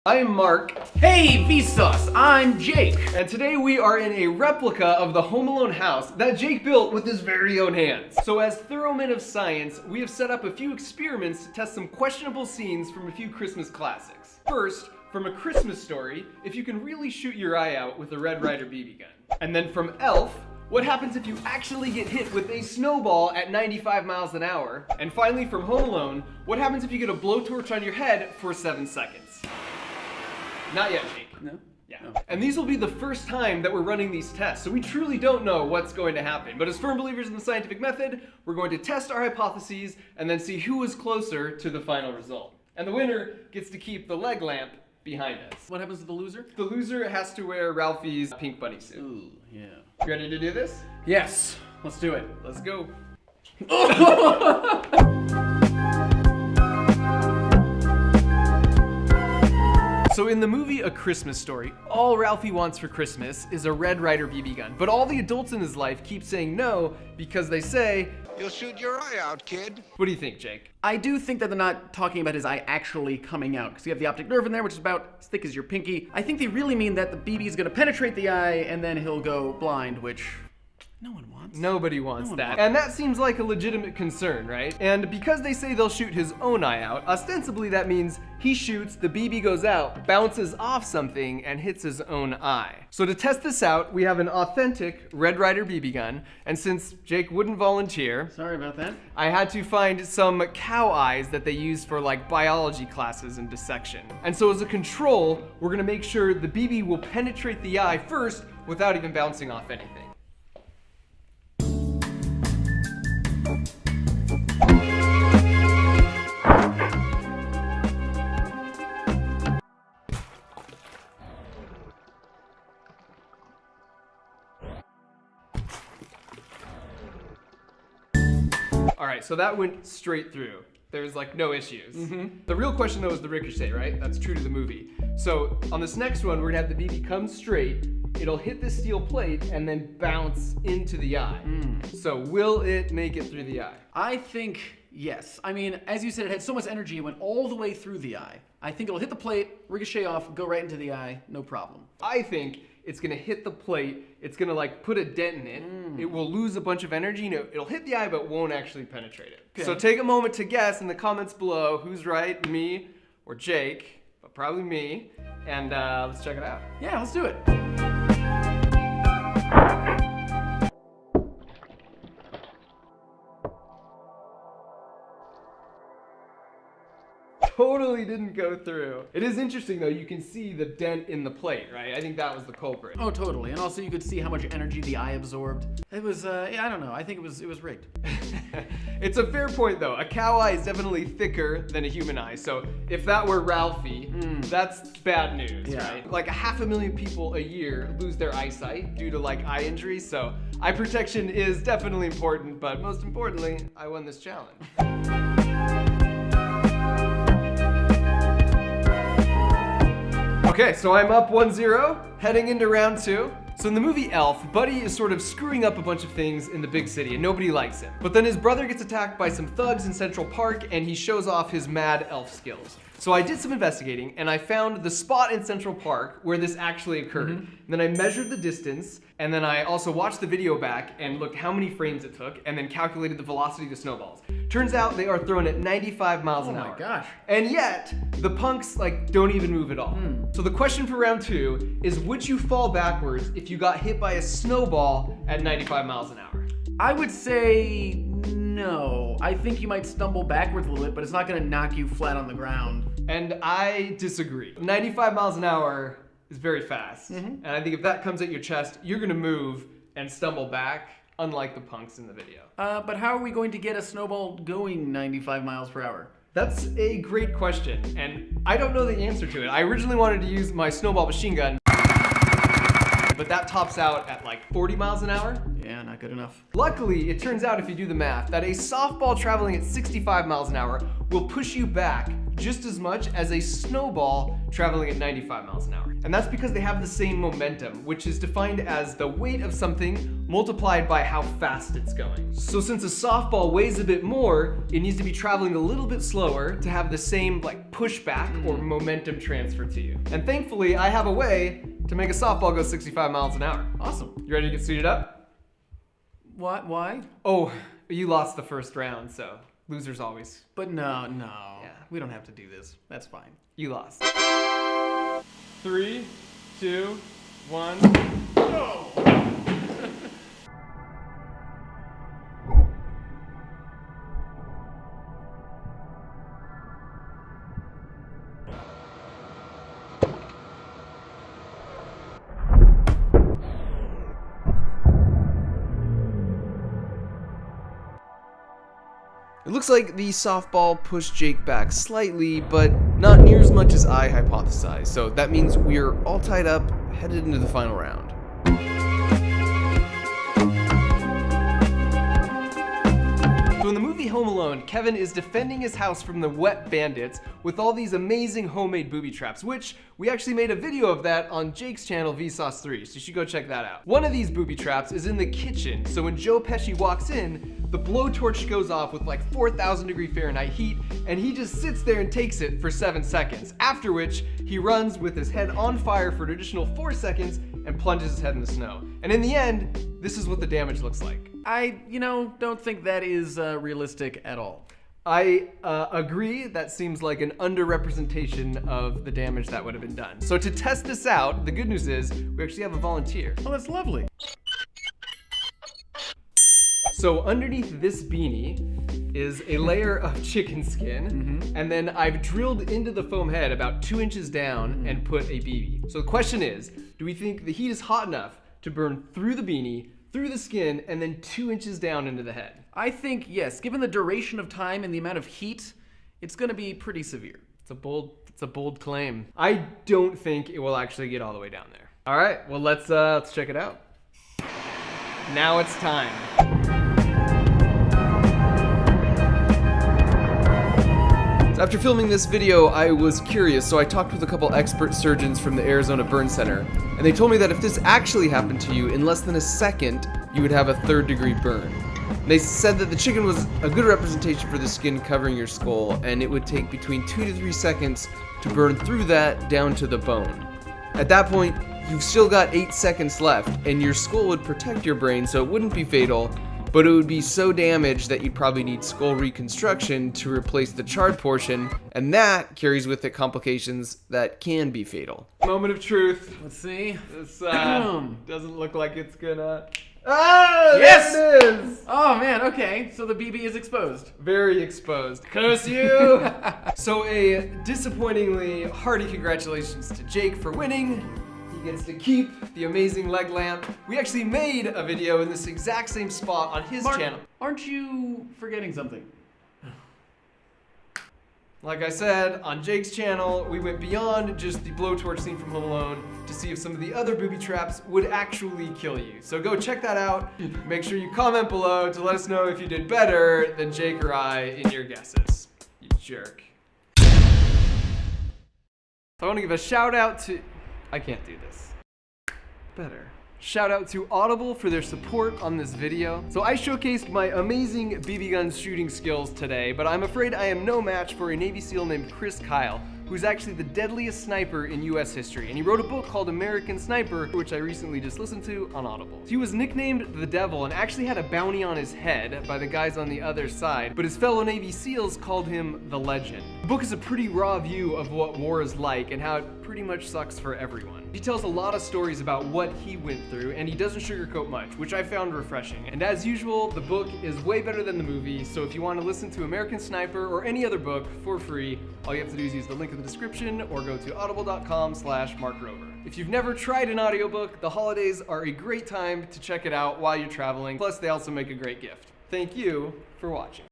I'm Mark. Hey, Vsauce, I'm Jake. And today we are in a replica of the Home Alone house that Jake built with his very own hands. So as thorough men of science, we have set up a few experiments to test some questionable scenes from a few Christmas classics. First, from A Christmas Story, if you can really shoot your eye out with a Red Ryder BB gun. And then from Elf, what happens if you actually get hit with a snowball at 95 miles an hour? And finally from Home Alone, what happens if you get a blowtorch on your head for 7 seconds? Not yet, Jake. No? Yeah. No. And these will be the first time that we're running these tests, so we truly don't know what's going to happen. But as firm believers in the scientific method, we're going to test our hypotheses and then see who is closer to the final result. And the winner gets to keep the leg lamp behind us. What happens to the loser? The loser has to wear Ralphie's pink bunny suit. Ooh, yeah. You ready to do this? Yes, let's do it. Let's go. So in the movie A Christmas Story, all Ralphie wants for Christmas is a Red Ryder BB gun. But all the adults in his life keep saying no because they say, "You'll shoot your eye out, kid." what do you think, Jake? I do think that they're not talking about his eye actually coming out, because you have the optic nerve in there, which is about as thick as your pinky. I think they really mean that the BB is going to penetrate the eye and then he'll go blind, which no one wants. Nobody wants one that. wants And that seems like a legitimate concern, right? And because they say they'll shoot his own eye out, ostensibly that means he shoots, the BB goes out, bounces off something, and hits his own eye. So to test this out, we have an authentic Red Ryder BB gun, and since Jake wouldn't volunteer, Sorry about that. I had to find some cow eyes that they use for like biology classes and dissection. And so as a control, we're gonna make sure the BB will penetrate the eye first without even bouncing off anything. All right, so that went straight through. There's like no issues. The real question though is the ricochet, right? That's true to the movie. So on this next one, we're gonna have the BB come straight, it'll hit the steel plate and then bounce into the eye. So will it make it through the eye? I think yes. I mean, as you said, it had so much energy, it went all the way through the eye. I think it'll hit the plate, ricochet off, go right into the eye, no problem. I think it's gonna hit the plate, it's gonna like put a dent in it, it will lose a bunch of energy, and it'll hit the eye but won't actually penetrate it. Okay. So take a moment to guess in the comments below who's right, me or Jake, but probably me, and let's check it out. Yeah, let's do it. Totally didn't go through. It is interesting though, you can see the dent in the plate, right? I think that was the culprit. Oh, totally. And also you could see how much energy the eye absorbed. It was, yeah, I don't know. I think it was rigged. It's a fair point though. A cow eye is definitely thicker than a human eye. So if that were Ralphie, that's bad news, Yeah. right? Like 500,000 people a year lose their eyesight due to like eye injuries. So eye protection is definitely important, but most importantly, I won this challenge. Okay, so I'm up 1-0, heading into round 2. So in the movie Elf, Buddy is sort of screwing up a bunch of things in the big city and nobody likes him. But then his brother gets attacked by some thugs in Central Park and he shows off his mad elf skills. So I did some investigating and I found the spot in Central Park where this actually occurred. And then I measured the distance and then I also watched the video back and looked how many frames it took and then calculated the velocity of the snowballs. Turns out they are thrown at 95 miles an hour. Oh my gosh. And yet, the punks like don't even move at all. So the question for round 2 is, would you fall backwards if you got hit by a snowball at 95 miles an hour? I would say no. I think you might stumble backwards a little bit, but it's not gonna knock you flat on the ground. And I disagree. 95 miles an hour is very fast. And I think if that comes at your chest, you're gonna move and stumble back, unlike the punks in the video. But how are we going to get a snowball going 95 miles per hour? That's a great question, and I don't know the answer to it. I originally wanted to use my snowball machine gun, but that tops out at like 40 miles an hour. Yeah, not good enough. Luckily, it turns out if you do the math, that a softball traveling at 65 miles an hour will push you back just as much as a snowball traveling at 95 miles an hour. And that's because they have the same momentum, which is defined as the weight of something multiplied by how fast it's going. So since a softball weighs a bit more, it needs to be traveling a little bit slower to have the same like pushback or momentum transfer to you. And thankfully, I have a way to make a softball go 65 miles an hour. Awesome. You ready to get suited up? What? Why? Oh, you lost the first round, so losers always. But no. Yeah. We don't have to do this. That's fine. You lost. 3, 2, 1. It looks like the softball pushed Jake back slightly, but not near as much as I hypothesized, so that means we're all tied up, headed into the final round. So in the movie Home Alone, Kevin is defending his house from the wet bandits with all these amazing homemade booby traps, which we actually made a video of that on Jake's channel, Vsauce3, so you should go check that out. One of these booby traps is in the kitchen, so when Joe Pesci walks in, the blowtorch goes off with like 4,000 degree Fahrenheit heat, and he just sits there and takes it for 7 seconds, after which he runs with his head on fire for an additional 4 seconds and plunges his head in the snow. And in the end, this is what the damage looks like. I, don't think that is realistic at all. I agree, that seems like an underrepresentation of the damage that would have been done. So to test this out, the good news is we actually have a volunteer. Oh, that's lovely. So underneath this beanie is a layer of chicken skin, and then I've drilled into the foam head about 2 inches down and put a BB. So the question is, do we think the heat is hot enough to burn through the beanie, through the skin, and then 2 inches down into the head? I think, yes, given the duration of time and the amount of heat, it's gonna be pretty severe. It's a bold claim. I don't think it will actually get all the way down there. All right, well let's check it out. Now it's time. After filming this video, I was curious, so I talked with a couple expert surgeons from the Arizona Burn Center, and they told me that if this actually happened to you, in less than a second, you would have a 3rd-degree burn. They said that the chicken was a good representation for the skin covering your skull, and it would take between 2 to 3 seconds to burn through that down to the bone. At that point, you've still got 8 seconds left, and your skull would protect your brain so it wouldn't be fatal, but it would be so damaged that you'd probably need skull reconstruction to replace the charred portion, and that carries with it complications that can be fatal. Moment of truth. Let's see. This doesn't look like it's gonna... Ah! Yes! There it is! Oh man, okay, so the BB is exposed. Very exposed. Curse you! So a disappointingly hearty congratulations to Jake for winning. He gets to keep the amazing leg lamp. We actually made a video in this exact same spot on his channel. Aren't you forgetting something? Like I said, on Jake's channel, we went beyond just the blowtorch scene from Home Alone to see if some of the other booby traps would actually kill you. So go check that out. Make sure you comment below to let us know if you did better than Jake or I in your guesses. You jerk. So I want to give a shout out to... I can't do this. Better. Shout out to Audible for their support on this video. So I showcased my amazing BB gun shooting skills today, but I'm afraid I am no match for a Navy SEAL named Chris Kyle, who's actually the deadliest sniper in US history, and he wrote a book called American Sniper, which I recently just listened to on Audible. He was nicknamed the Devil and actually had a bounty on his head by the guys on the other side, but his fellow Navy SEALs called him the Legend. The book is a pretty raw view of what war is like and how it pretty much sucks for everyone. He tells a lot of stories about what he went through, and he doesn't sugarcoat much, which I found refreshing. And as usual, the book is way better than the movie, so if you want to listen to American Sniper or any other book for free, all you have to do is use the link in the description or go to audible.com/markrover. If you've never tried an audiobook, the holidays are a great time to check it out while you're traveling. Plus, they also make a great gift. Thank you for watching.